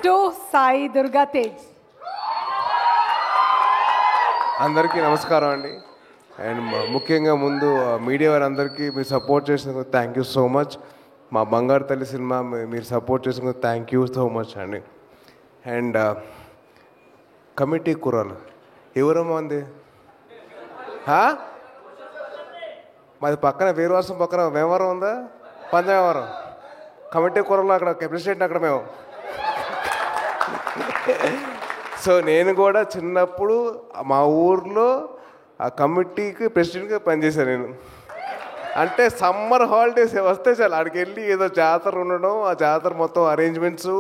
to Sai Durga Tej. అందరికీ నమస్కారం అండి. అండ్ ముఖ్యంగా ముందు మీడియా వారందరికీ మీరు సపోర్ట్ చేసినందుకు థ్యాంక్ యూ సో మచ్. మా బంగారు తల్లి సినిమా మీరు సపోర్ట్ చేసినందుకు థ్యాంక్ యూ సో మచ్ అండి. అండ్ కమిటీ కుర్రాలు ఎవరమ్మా ఉంది? మాది పక్కన వీరవాసం పక్కన వ్యవహారం ఉందా? పంచవ్యవహారం కమిటీ కుర్రలు అక్కడ ప్రెసిడెంట్ అక్కడ మేము. సో నేను కూడా చిన్నప్పుడు మా ఊర్లో ఆ కమిటీకి ప్రెసిడెంట్గా పనిచేశాను నేను. అంటే సమ్మర్ హాలిడేస్ వస్తే చాలు అక్కడికి వెళ్ళి ఏదో జాతర ఉండడం, ఆ జాతర మొత్తం అరేంజ్మెంట్స్,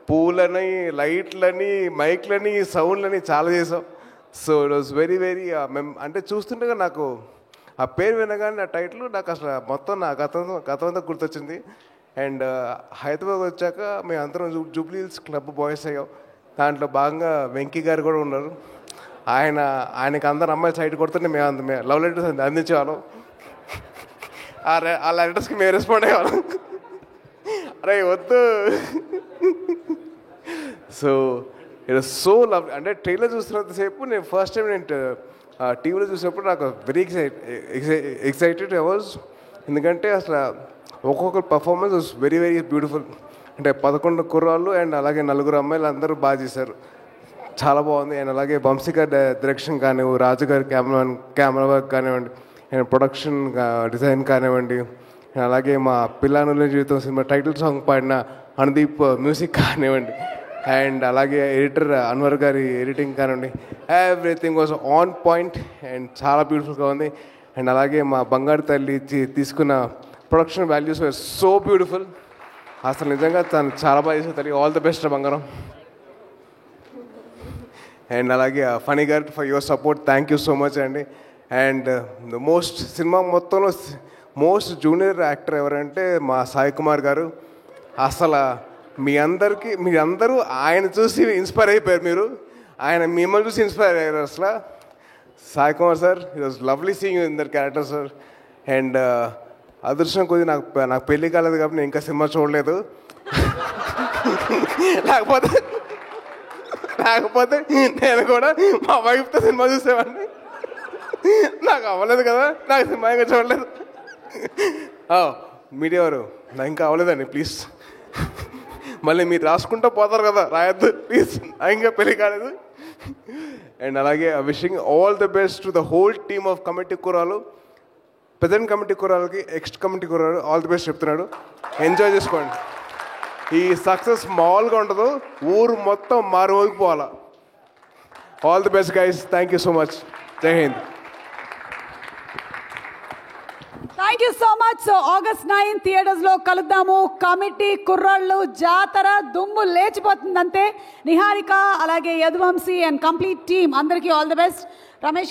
పూలని, లైట్లని, మైక్లని, సౌండ్లని చాలా చేసాం. So it was very very అంటే చూస్తుండగా నాకు ఆ పేరు వినగానే ఆ టైటిల్ నాకు అసలు మొత్తం నా గతం అంతా గుర్తొచ్చింది. అండ్ హైదరాబాద్ వచ్చాక మేము అందరం జూబ్లీ హిల్స్ క్లబ్ బాయ్స్ అయ్యాం. దాంట్లో భాగంగా వెంకీ గారు కూడా ఉన్నారు. ఆయనకి అందరు అమ్మాయిలు సైడ్ కొడుతుంటే మేము లవ్ లెటర్స్ అందించేవాళ్ళం. ఆ లెటర్స్కి మేము రెస్పాండ్ అయ్యేవాళ్ళం. అరే వద్దు. So it so love. అంటే ట్రైలర్ చూస్తున్నంతసేపు నేను ఫస్ట్ టైం నేను టీవీలో చూసినప్పుడు నాకు వెరీ ఎక్సైటెడ్ అవర్స్. ఎందుకంటే అసలు ఒక్కొక్క performance was very very beautiful. అంటే 11 కుర్రాళ్ళు అండ్ అలాగే 4 అమ్మాయిలు అందరూ బాగా చేశారు, చాలా బాగుంది. అండ్ అలాగే వంశీగా డైరెక్షన్ కానివ్వండి, రాజుగారి కెమెరా వర్క్ కానివ్వండి, అండ్ ప్రొడక్షన్ డిజైన్ కానివ్వండి, అలాగే మా పిల్లానుల జీవితం సినిమా టైటిల్ సాంగ్ పాడిన అనుదీప్ మ్యూజిక్ కానివ్వండి, అండ్ అలాగే ఎడిటర్ అన్వర్ గారి ఎడిటింగ్ కానివ్వండి, everything was on point and చాలా బ్యూటిఫుల్గా ఉంది. అండ్ అలాగే మా బంగారు తల్లి తీసుకున్న production values were so beautiful. అసలు నిజంగా తను చాలా బాగా చేసిన తల్లి. ఆల్ ద బెస్ట్ బంగారం. అండ్ అలాగే ఫనీ గారు for your support, thank you so much అండి. అండ్ సినిమా మొత్తంలో మోస్ట్ జూనియర్ యాక్టర్ ఎవరంటే మా సాయి కుమార్ గారు. అసలు మీరందరూ ఆయన చూసి ఇన్స్పైర్ అయిపోయారు. ఆయన మిమ్మల్ని చూసి ఇన్స్పైర్ అయ్యారు. అసలు Sai Kumar sir, it was lovely seeing in their character sir. And అదృష్టం కొద్ది నాకు పెళ్ళి కాలేదు కాబట్టి నేను ఇంకా సినిమా చూడలేదు. లేకపోతే నేను కూడా మా వైఫ్తో సినిమా చూసేవాడిని. నాకు అవ్వలేదు కదా, నాకు సినిమా ఇంకా చూడలేదు. మీడియా వారు నాకు ఇంకా అవ్వలేదండి ప్లీజ్. మళ్ళీ మీరు రాసుకుంటూ పోతారు కదా, రాయొద్దు ప్లీజ్, నాకు ఇంకా పెళ్ళి కాలేదు. అండ్ అలాగే wishing all the best to the whole team of committee కుర్రాలు. ప్రజెంట్ కమిటీ కుర్రాలకి నెక్స్ట్ కమిటీ కుర్రాలు ఆల్ ది బెస్ట్ చెప్తున్నాడు. ఎంజాయ్ చేసుకోండి. ఈ సక్సెస్ మామూలుగా ఉండదు, ఊరు మొత్తం మారుమోగిపోవాలా. All the best guys, thank you so much. Jai Hind. Thank you so much. So August 9 theatres లో కలుద్దాము. కమిటీ కుర్రాళ్ళు జాతర దుమ్ము లేచిపోతుందంతే. నిహారిక అలాగే యదువంశీ అండ్ కంప్లీట్ టీమ్ అందరికీ ఆల్ ది బెస్ట్. రమేష్